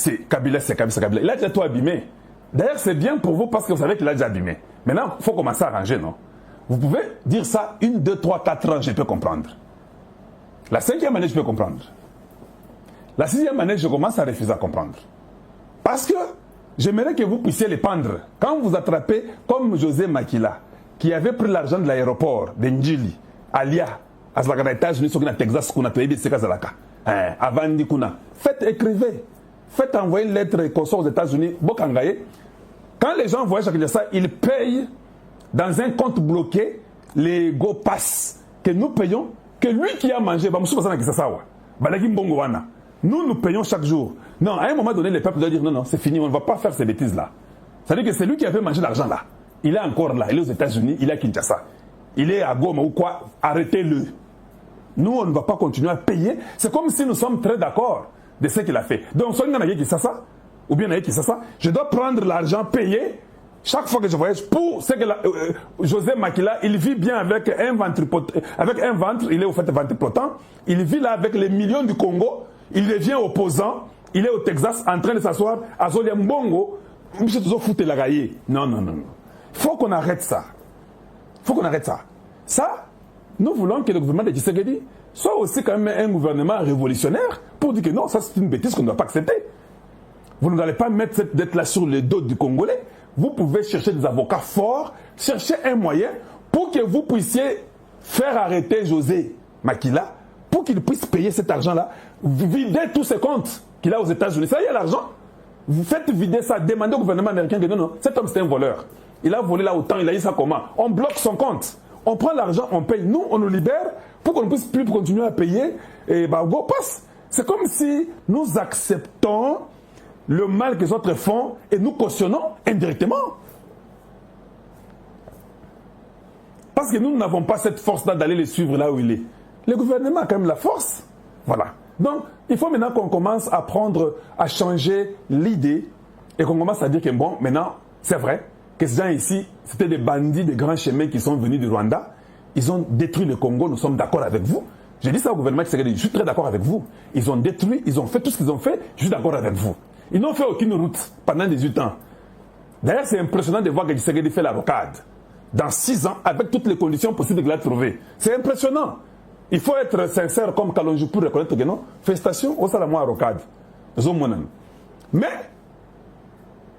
c'est Kabila, c'est Kabila, c'est Kabila. Il a déjà tout abîmé. D'ailleurs, c'est bien pour vous parce que vous savez qu'il a déjà abîmé. Maintenant, il faut commencer à arranger, non? Vous pouvez dire ça 1, 2, 3, 4 ans, je peux comprendre. La 5e année, je peux comprendre. La 6e année, je commence à refuser à comprendre. Parce que j'aimerais que vous puissiez les pendre. Quand vous attrapez, comme José Makila, qui avait pris l'argent de l'aéroport de Njili, Alia, à les États-Unis, au Texas, avant Nikuna, faites écrivez. Faites envoyer une lettre consul aux États-Unis, Bokangaye. Quand les gens voyagent à Kinshasa, ils payent dans un compte bloqué les Go Pass que nous payons, que lui qui a mangé, nous payons chaque jour. Non, à un moment donné, les peuples doivent dire non, c'est fini, on ne va pas faire ces bêtises-là. C'est-à-dire que c'est lui qui avait mangé l'argent là. Il est encore là, il est aux États-Unis, il est à Kinshasa. Il est à Goma ou quoi, arrêtez-le. Nous, on ne va pas continuer à payer. C'est comme si nous sommes très d'accord de ce qu'il a fait. Donc, soit il y a qui ça, ou bien il y a qui ça, je dois prendre l'argent payé chaque fois que je voyage pour ce que José Makila, il vit bien avec un ventre, il est au fait ventripotent, il vit là avec les millions du Congo, il devient opposant, il est au Texas en train de s'asseoir à Zoliambongo, non. Il faut qu'on arrête ça. Il faut qu'on arrête ça. Ça, nous voulons que le gouvernement de Tshisekedi soit aussi quand même un gouvernement révolutionnaire pour dire que non, ça c'est une bêtise qu'on ne doit pas accepter. Vous n'allez pas mettre cette dette-là sur les dos du Congolais. Vous pouvez chercher des avocats forts, chercher un moyen pour que vous puissiez faire arrêter José Makila, pour qu'il puisse payer cet argent-là, vider tous ses comptes qu'il a aux États-Unis. Ça y est, l'argent. Vous faites vider ça, demandez au gouvernement américain que non, cet homme c'est un voleur. Il a volé là autant, il a eu ça comment? On bloque son compte. On prend l'argent, on paye. Nous, on nous libère pour qu'on ne puisse plus continuer à payer. Et bah, go passe. C'est comme si nous acceptons le mal que les autres font et nous cautionnons indirectement. Parce que nous n'avons pas cette force-là d'aller les suivre là où il est. Le gouvernement a quand même la force. Voilà. Donc, il faut maintenant qu'on commence à à changer l'idée et qu'on commence à dire que bon, maintenant, c'est vrai que ces gens ici, c'était des bandits de grands chemins qui sont venus du Rwanda. Ils ont détruit le Congo, nous sommes d'accord avec vous. J'ai dit ça au gouvernement, je suis très d'accord avec vous. Ils ont détruit, ils ont fait tout ce qu'ils ont fait, je suis d'accord avec vous. Ils n'ont fait aucune route pendant 18 ans. D'ailleurs, c'est impressionnant de voir que Tshisekedi fait la rocade. Dans 6 ans, avec toutes les conditions possibles qu'il a trouvées. C'est impressionnant. Il faut être sincère comme Kalonji pour reconnaître que non. Félicitations, au salamois à rocade. Mais,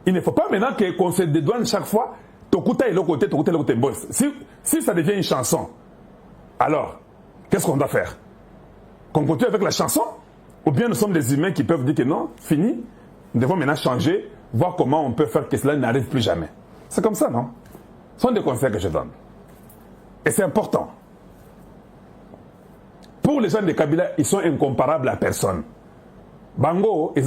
il ne faut pas maintenant qu'on se dédouane chaque fois. Tokuta est l'autre côté, Tokuta est l'autre côté. Si ça devient une chanson, alors, qu'est-ce qu'on doit faire? Qu'on continue avec la chanson? Ou bien nous sommes des humains qui peuvent dire que non, fini. Nous devons maintenant changer, voir comment on peut faire que cela n'arrive plus jamais. C'est comme ça, non? Ce sont des conseils que je donne. Et c'est important. Pour les gens de Kabila, ils sont incomparables à personne. Bango, ils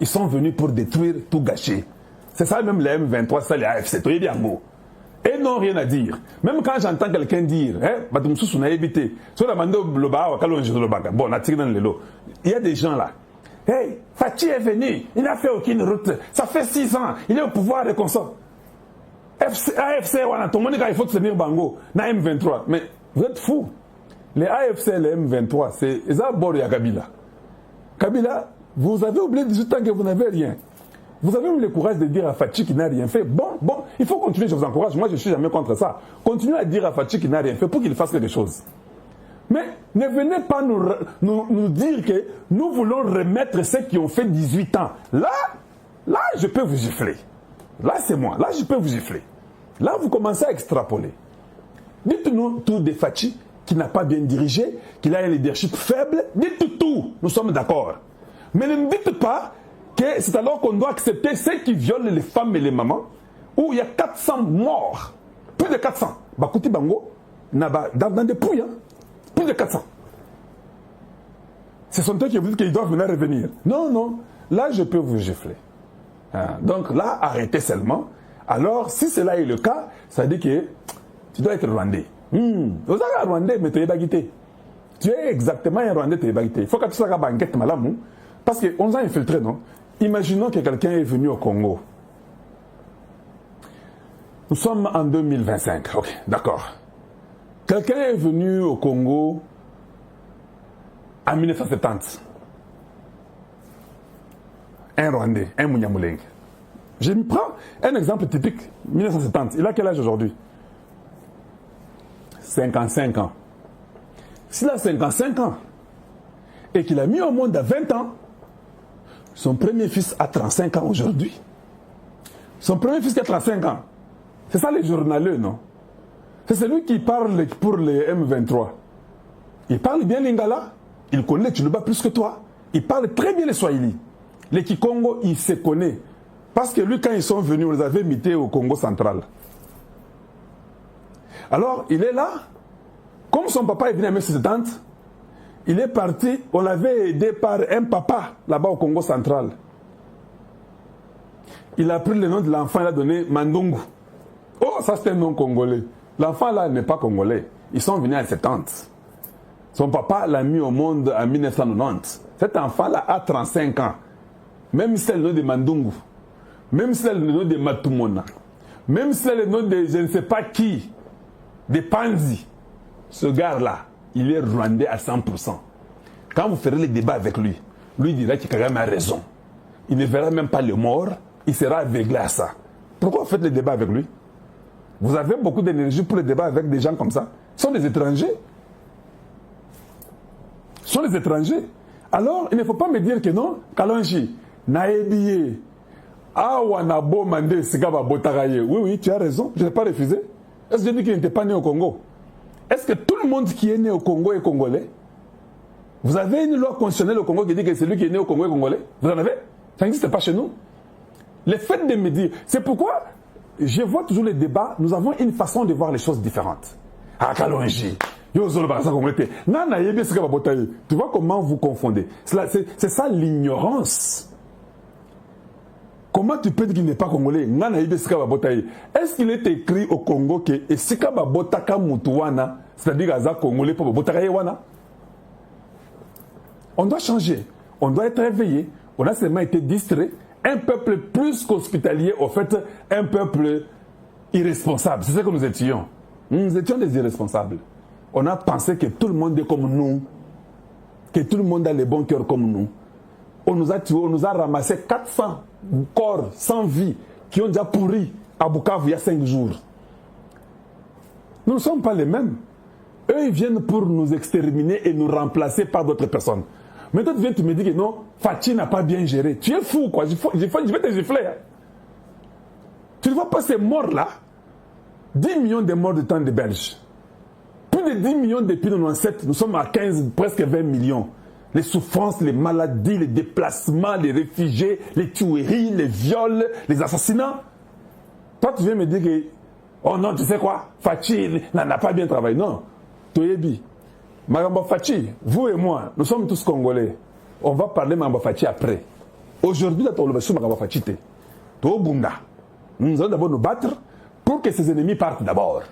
sont venus pour détruire, tout gâcher. C'est ça même les M23, ça les AFC. Et non, rien à dire. Même quand j'entends quelqu'un dire, il y a des gens là. Hey, Fachi est venu, il n'a fait aucune route. Ça fait 6 ans, il est au pouvoir de consort. AFC, il faut tenir Bango, na M23. Mais vous êtes fous. Les AFC et les M23, c'est Ezabor et Kabila. Kabila, vous avez oublié 18 ans que vous n'avez rien. Vous avez eu le courage de dire à Fachi qui n'a rien fait. Bon, il faut continuer, je vous encourage. Moi, je ne suis jamais contre ça. Continuez à dire à Fachi qui n'a rien fait pour qu'il fasse quelque chose. Mais ne venez pas nous dire que nous voulons remettre ceux qui ont fait 18 ans. Là, je peux vous gifler. Là, c'est moi. Là, je peux vous gifler. Là, vous commencez à extrapoler. Dites-nous tout de Fachi qui n'a pas bien dirigé, qu'il a un leadership faible. Dites tout. Nous sommes d'accord. Mais ne me dites pas que c'est alors qu'on doit accepter ceux qui violent les femmes et les mamans, où il y a 400 morts. Plus de 400. Bakouti Bango, dans des pouilles. Plus de 400. Ce sont eux qui vous disent qu'ils doivent venir revenir. Non. Là, je peux vous gifler. Donc là, arrêtez seulement. Alors, si cela est le cas, ça dit que tu dois être Rwandais. Vous êtes un Rwandais, mais tu es baguité. Tu es exactement un Rwandais, tu es baguité. Il faut que tu sois un banquette malamou. Parce qu'on nous a infiltrés, non? Imaginons que quelqu'un est venu au Congo. Nous sommes en 2025. Ok, d'accord. Quelqu'un est venu au Congo en 1970. un Rwandais, un Munyamulenge. Je me prends un exemple typique, 1970. Il a quel âge aujourd'hui? 55 ans. S'il a 55 ans et qu'il a mis au monde à 20 ans, son premier fils a 35 ans aujourd'hui. Son premier fils qui a 35 ans. C'est ça les journaleux, non? C'est celui qui parle pour les M23. Il parle bien l'Ingala, il connaît le Tchoulouba plus que toi. Il parle très bien les Swahili. Les Kikongo, il se connaît. Parce que lui, quand ils sont venus, on les avait mités au Congo central. Alors, il est là. Comme son papa est venu à 1970, il est parti. On l'avait aidé par un papa là-bas au Congo central. Il a pris le nom de l'enfant, il a donné Mandungu. Oh, ça c'est un nom congolais. L'enfant là n'est pas congolais. Ils sont venus en 70. Son papa l'a mis au monde en 1990. Cet enfant là a 35 ans. Même si c'est le nom de Mandungu. Même si c'est le nom de Matumona. Même si c'est le nom de je ne sais pas qui. De Panzi. Ce gars-là, il est rwandais à 100%. Quand vous ferez le débat avec lui, lui dira que Kagame a raison. Il ne verra même pas le mort. Il sera aveuglé à ça. Pourquoi vous faites le débat avec lui? Vous avez beaucoup d'énergie pour le débat avec des gens comme ça. Ce sont des étrangers. Ce sont des étrangers. Alors, il ne faut pas me dire que non, Kalonji, Naebiye, Awanabo Mande Sigaba Botaraye. Oui, oui, tu as raison, je n'ai pas refusé. Est-ce que je dis qu'il n'était pas né au Congo? Est-ce que tout le monde qui est né au Congo est congolais? Vous avez une loi constitutionnelle au Congo qui dit que celui qui est né au Congo est congolais? Vous en avez? Ça n'existe pas chez nous. Le fait de me dire, c'est pourquoi je vois toujours les débats, nous avons une façon de voir les choses différentes. Ah, Kalonji, tu vois comment vous confondez. C'est ça l'ignorance. Comment tu peux dire qu'il n'est pas congolais? Est-ce qu'il est écrit au Congo que Esikaba Botaka Mutuwana, c'est-à-dire Aza Congolais pour Botaka Yewana? On doit changer. On doit être réveillé. On a seulement été distrait. Un peuple plus qu'hospitalier, au fait, un peuple irresponsable. C'est ce que nous étions. Nous étions des irresponsables. On a pensé que tout le monde est comme nous, que tout le monde a les bons cœurs comme nous. On nous a tués, on nous a ramassé 400 corps sans vie qui ont déjà pourri à Bukavu il y a 5 jours. Nous ne sommes pas les mêmes. Eux, ils viennent pour nous exterminer et nous remplacer par d'autres personnes. Maintenant, tu viens, tu me dis que non, Fachi n'a pas bien géré. Tu es fou, quoi. Je vais te gifler. Hein. Tu ne vois pas ces morts-là? 10 millions de morts de temps de Belges. Plus de 10 millions depuis 97, nous sommes à 15, presque 20 millions. Les souffrances, les maladies, les déplacements, les réfugiés, les tueries, les viols, les assassinats. Toi, tu viens me dire que, oh non, tu sais quoi, Fachi n'a pas bien travaillé. Non, Toyebi. Magamba Fachi, vous et moi, nous sommes tous Congolais. On va parler Magamba Fachi après. Aujourd'hui, dans ton levation, Magamba Fachi, nous allons d'abord nous battre pour que ses ennemis partent d'abord.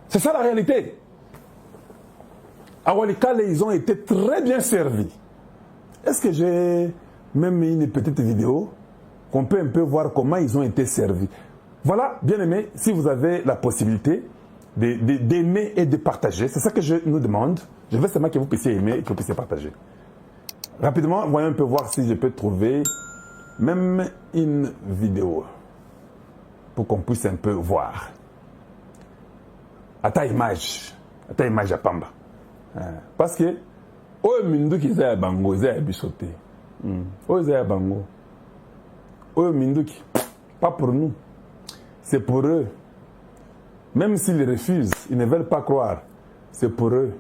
C'est ça la réalité. À Walikale, ils ont été très bien servis. Est-ce que j'ai même mis une petite vidéo qu'on peut un peu voir comment ils ont été servis? Voilà, bien aimé, si vous avez la possibilité d'aimer et de partager, c'est ça que je nous demande. Je veux seulement que vous puissiez aimer et que vous puissiez partager. Rapidement, voyons un peu voir si je peux trouver même une vidéo pour qu'on puisse un peu voir. À ta image à Pamba. Parce que, oh, Minduki Zaya Bango, Zaya Bissoté. Oh, Zaya Bango. Oh, Minduki, pas pour nous. C'est pour eux. Même s'ils refusent, ils ne veulent pas croire. C'est pour eux.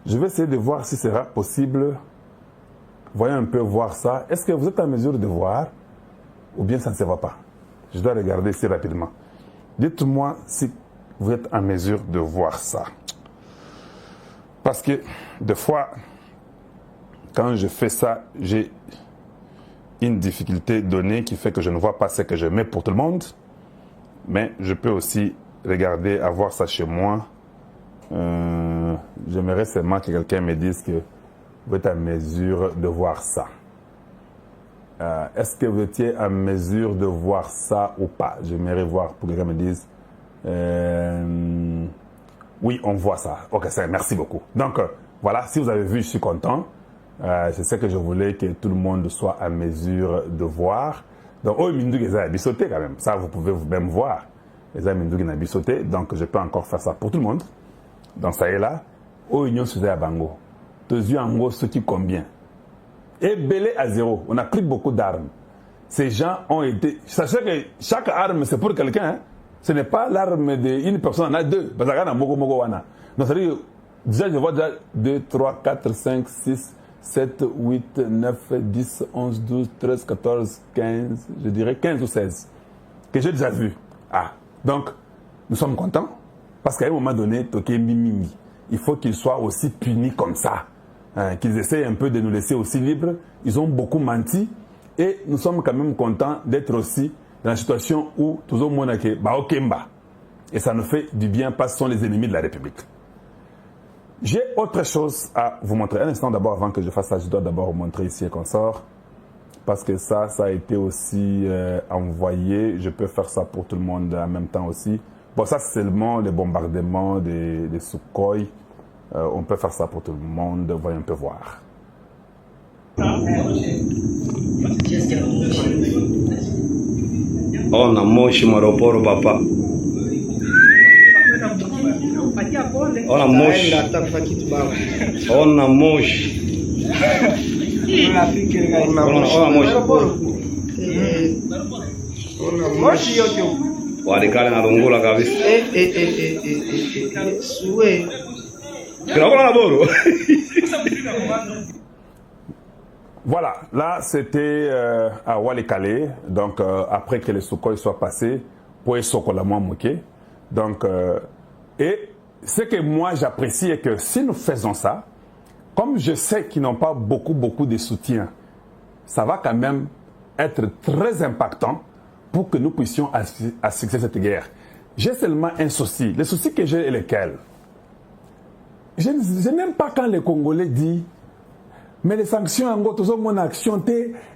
Je vais essayer de voir si sera possible. Voyons un peu voir ça. Est-ce que vous êtes en mesure de voir ou bien ça ne se voit pas? Je dois regarder ici rapidement. Dites-moi si vous êtes en mesure de voir ça. Parce que des fois, quand je fais ça, j'ai une difficulté donnée qui fait que je ne vois pas ce que je mets pour tout le monde. Mais je peux aussi regarder, avoir ça chez moi. J'aimerais seulement que quelqu'un me dise que vous êtes en mesure de voir ça. Est-ce que vous étiez en mesure de voir ça ou pas? J'aimerais voir pour que quelqu'un me dise. Oui, on voit ça. Ok, merci beaucoup. Donc, voilà, si vous avez vu, je suis content. C'est ce que je voulais que tout le monde soit à mesure de voir. Donc, oh, Mindouk, ils ont sauté quand même. Ça, vous pouvez vous-même voir. Les amis Mindouk, ils ont sauté. Donc, je peux encore faire ça pour tout le monde. Donc, ça est là. Oh, Union Suzé à Bango. Deux yeux en gros, ce qui combien. Et belé à zéro. On a pris beaucoup d'armes. Ces gens ont été. Sachez que chaque arme, c'est pour quelqu'un. Hein? Ce n'est pas l'arme d'une personne, on a deux. Parce qu'il y a Mogo Mogo Wana. Donc, ça veut dire, déjà, je vois déjà 2, 3, 4, 5, 6, 7, 8, 9, 10, 11, 12, 13, 14, 15, je dirais 15 ou 16. Que j'ai déjà vu. Ah. Donc, nous sommes contents. Parce qu'à un moment donné, Toké Mimimi, il faut qu'ils soient aussi punis comme ça. Hein, qu'ils essayent un peu de nous laisser aussi libres. Ils ont beaucoup menti. Et nous sommes quand même contents d'être aussi dans la situation où tout le monde est Baokemba. Et ça nous fait du bien parce que ce sont les ennemis de la République. J'ai autre chose à vous montrer. Un instant d'abord, avant que je fasse ça, je dois d'abord vous montrer ici un consort. Parce que ça a été aussi envoyé. Je peux faire ça pour tout le monde en même temps aussi. Bon, ça c'est seulement les bombardements des Sukhoi. On peut faire ça pour tout le monde. Voyons un peu voir. On a moshi maroporo papa. On a moshi. On a moshi. Walikale na lungula kabisa. Voilà, là c'était à Walikale, donc après que les Sukhoi soient passés, pour les Sokolamwa Mouké. Donc, et ce que moi j'apprécie est que si nous faisons ça, comme je sais qu'ils n'ont pas beaucoup de soutien, ça va quand même être très impactant pour que nous puissions assister cette guerre. J'ai seulement un souci. Le souci que j'ai est lequel? Je n'aime pas quand les Congolais disent mais les sanctions, en gros, tous mon action,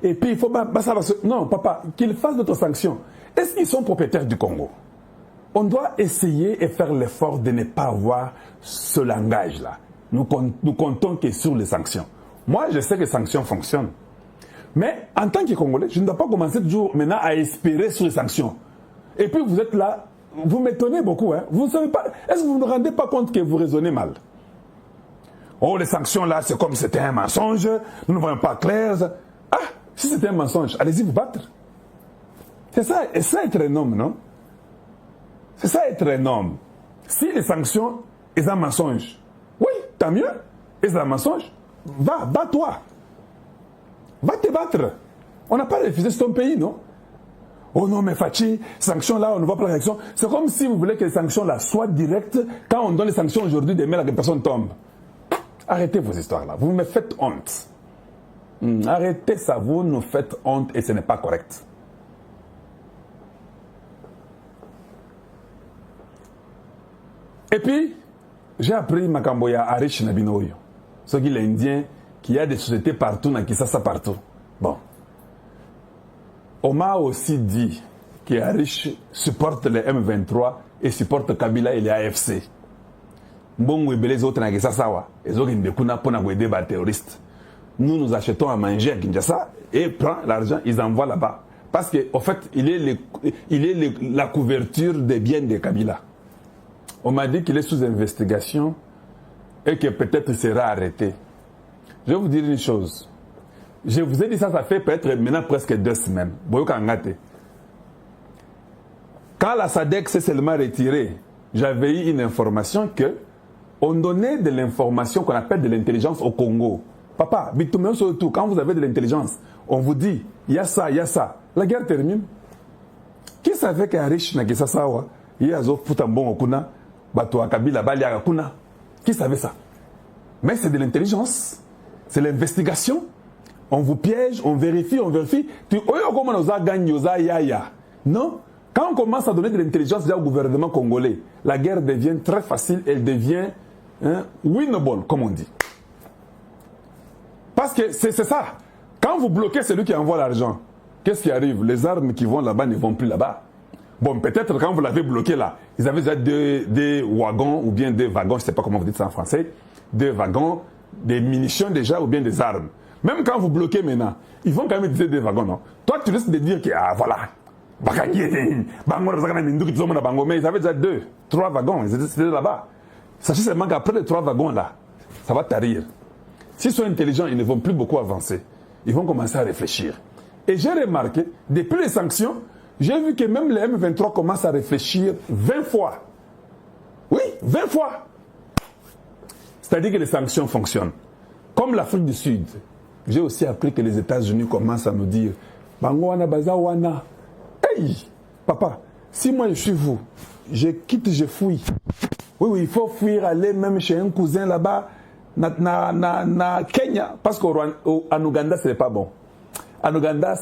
et puis il faut pas ça. Non, papa, qu'ils fassent d'autres sanctions. Est-ce qu'ils sont propriétaires du Congo? On doit essayer et faire l'effort de ne pas avoir ce langage-là. Nous comptons que sur les sanctions. Moi, je sais que les sanctions fonctionnent. Mais en tant que Congolais, je ne dois pas commencer toujours maintenant à espérer sur les sanctions. Et puis vous êtes là, vous m'étonnez beaucoup. Hein? Vous ne savez pas, est-ce que vous ne vous rendez pas compte que vous raisonnez mal? Oh, les sanctions là, c'est comme si c'était un mensonge, nous ne voyons pas clair. Ah, si c'était un mensonge, allez-y vous battre. C'est ça être un homme, non? C'est ça être un homme. Si les sanctions sont un mensonge, oui, tant mieux. Et c'est un mensonge, va, bats-toi. Va te battre. On n'a pas refusé ton pays, non? Oh non, mais Fachi, sanctions là, on ne voit pas la réaction. C'est comme si vous voulez que les sanctions là soient directes. Quand on donne les sanctions aujourd'hui, demain, la personne tombe. Arrêtez vos histoires-là. Vous me faites honte. Arrêtez ça. Vous nous faites honte et ce n'est pas correct. Et puis, j'ai appris Makamboya Arish Nabinoyo. Ce qui est l'Indien, qui a des sociétés partout, dans Kisasa partout. Bon. On m'a aussi dit que Arish supporte les M23 et supporte Kabila et les AFC. Bon, les autres n'ont pas ça. Les autres n'ont pas aider les terroristes. Nous achetons à manger à Kinshasa et prend l'argent, ils envoient là-bas. Parce qu'en fait, il est la couverture des biens de Kabila. On m'a dit qu'il est sous investigation et que peut-être il sera arrêté. Je vais vous dire une chose. Je vous ai dit ça fait peut-être maintenant presque 2 semaines. Quand la SADC s'est seulement retirée, j'avais eu une information que on donnait de l'information qu'on appelle de l'intelligence au Congo. Papa, surtout, quand vous avez de l'intelligence, on vous dit, il y a ça, il y a ça. La guerre termine. Qui savait qu'Arish Nagisa Sawa, il y a Futambo Okuna, Batoa Kabila Balia Okuna? Qui savait ça? Mais c'est de l'intelligence. C'est l'investigation. On vous piège, on vérifie, on vérifie. Non? Quand on commence à donner de l'intelligence au gouvernement congolais, la guerre devient très facile, elle devient winnable, comme on dit. Parce que c'est ça. Quand vous bloquez celui qui envoie l'argent, qu'est-ce qui arrive? Les armes qui vont là-bas ne vont plus là-bas. Bon, peut-être quand vous l'avez bloqué là, ils avaient déjà des wagons ou bien des wagons, je ne sais pas comment vous dites ça en français, des wagons des munitions déjà ou bien des armes. Même quand vous bloquez maintenant, ils vont quand même utiliser des wagons, non? Toi, tu risques de dire que, ah voilà, mais ils avaient déjà 2, 3 wagons, ils étaient là-bas. Sachez seulement qu'après les 3 wagons là, ça va tarir. S'ils sont intelligents, ils ne vont plus beaucoup avancer. Ils vont commencer à réfléchir. Et j'ai remarqué, depuis les sanctions, j'ai vu que même les M23 commencent à réfléchir 20 fois. Oui, 20 fois. C'est-à-dire que les sanctions fonctionnent. Comme l'Afrique du Sud, j'ai aussi appris que les États-Unis commencent à nous dire Bango wana baza wana. Hey, papa, si moi je suis vous, je quitte, je fuis. Oui, il faut fuir, aller même chez un cousin là-bas, na Kenya, parce qu'en Ouganda, ce n'est pas bon. En Ouganda,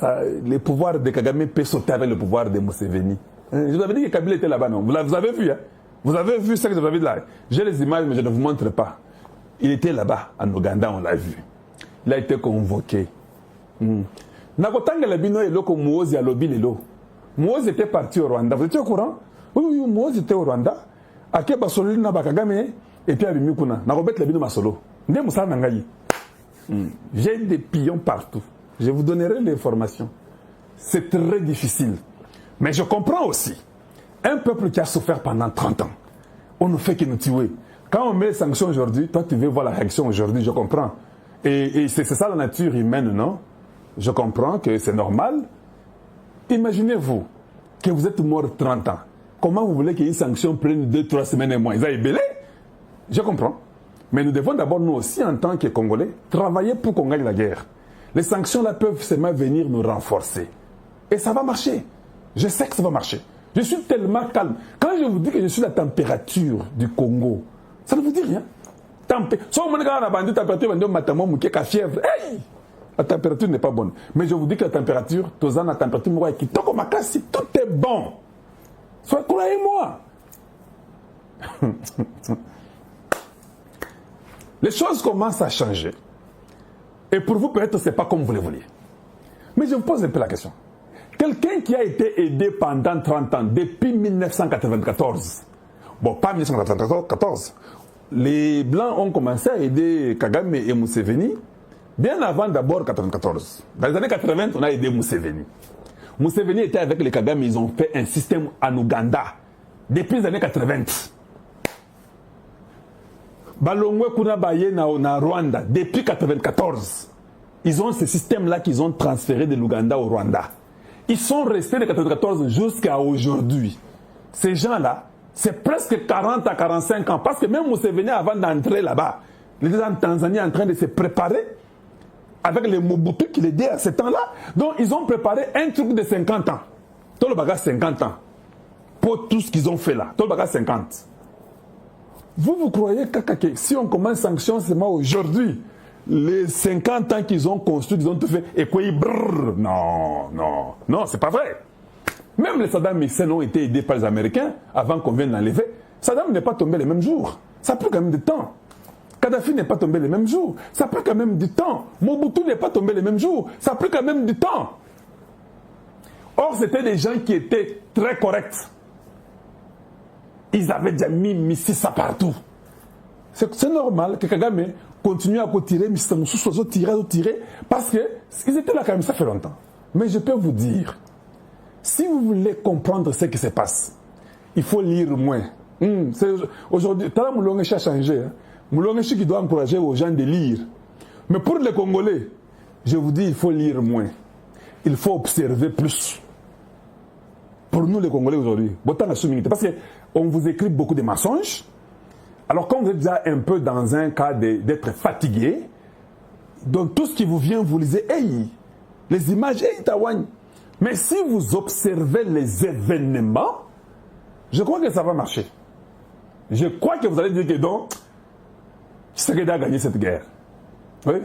le pouvoir de Kagame peut sauter avec le pouvoir de Museveni. Je vous avais dit que Kabila était là-bas, non? Vous avez vu, hein? Vous avez vu ce que vous avez dit là? J'ai les images, mais je ne vous montre pas. Il était là-bas, en Ouganda, on l'a vu. Il a été convoqué. Nakotanga Labino et Loko Mouozi à Lobi Lelo. Mouozi était parti au Rwanda. Vous étiez au courant? Oui, Mouozi était au Rwanda. Ake Basolo na Bakagame et puis Abimikuna. Nakobet Labino Masolo. Nde Moussa Nangayi. J'ai des pions partout. Je vous donnerai l'information. C'est très difficile. Mais je comprends aussi. Un peuple qui a souffert pendant 30 ans, on ne fait que nous tuer. Quand on met les sanctions aujourd'hui, toi tu veux voir la réaction aujourd'hui, je comprends. Et c'est ça la nature humaine, non? Je comprends que c'est normal. Imaginez-vous que vous êtes mort 30 ans. Comment vous voulez qu'une sanction prenne 2-3 semaines et moins? Ils ont ébellé? Je comprends. Mais nous devons d'abord, nous aussi, en tant que Congolais, travailler pour qu'on gagne la guerre. Les sanctions là peuvent seulement venir nous renforcer. Et ça va marcher. Je sais que ça va marcher. Je suis tellement calme. Quand je vous dis que je suis la température du Congo, ça ne vous dit rien. La température n'est pas bonne. Mais je vous dis que la température, tout est bon. Soit croyez-moi. Les choses commencent à changer. Et pour vous, peut-être, ce n'est pas comme vous le vouliez. Mais je vous pose un peu la question. Quelqu'un qui a été aidé pendant 30 ans, depuis 1994, bon, pas 1994, les Blancs ont commencé à aider Kagame et Museveni bien avant d'abord 1994. Dans les années 80, on a aidé Museveni. Museveni était avec les Kagame, ils ont fait un système en Ouganda depuis les années 80. Balongwe Kunabaye na Rwanda depuis 1994. Ils ont ce système-là qu'ils ont transféré de l'Ouganda au Rwanda. Ils sont restés de 1994 jusqu'à aujourd'hui. Ces gens-là, c'est presque 40 à 45 ans. Parce que même Museveni, avant d'entrer là-bas, il était en Tanzanie en train de se préparer avec les Mobutu qui l'aidaient à ce temps-là. Donc, ils ont préparé un truc de 50 ans. Tout le bagage 50 ans. Pour tout ce qu'ils ont fait là. Tout le bagage 50. Vous croyez que si on commence sanction seulement aujourd'hui, les 50 ans qu'ils ont construit, ils ont tout fait, et quoi, brrr, non, c'est pas vrai. Même les Saddam Hussein ont été aidés par les Américains avant qu'on vienne l'enlever. Saddam n'est pas tombé les mêmes jours. Ça a pris quand même du temps. Kadhafi n'est pas tombé les mêmes jours. Ça a pris quand même du temps. Mobutu n'est pas tombé les mêmes jours. Ça a pris quand même du temps. Or, c'était des gens qui étaient très corrects. Ils avaient déjà mis ça partout. C'est normal que Kagame continue à tirer, tirer, parce qu'ils étaient là quand même, ça fait longtemps. Mais je peux vous dire, si vous voulez comprendre ce qui se passe, il faut lire moins. Aujourd'hui, Moulongechi a changé. Moulongechi qui doit encourager aux gens de lire. Mais pour les Congolais, je vous dis, il faut lire moins. Il faut observer plus. Pour nous les Congolais aujourd'hui, parce qu'on vous écrit beaucoup de mensonges. Alors quand vous êtes déjà un peu dans un cas d'être fatigué, donc tout ce qui vous vient, vous lisez, hey, les images, hey, Tawane. Mais si vous observez les événements, je crois que ça va marcher. Je crois que vous allez dire que donc, Tshisekedi a gagné cette guerre. Oui.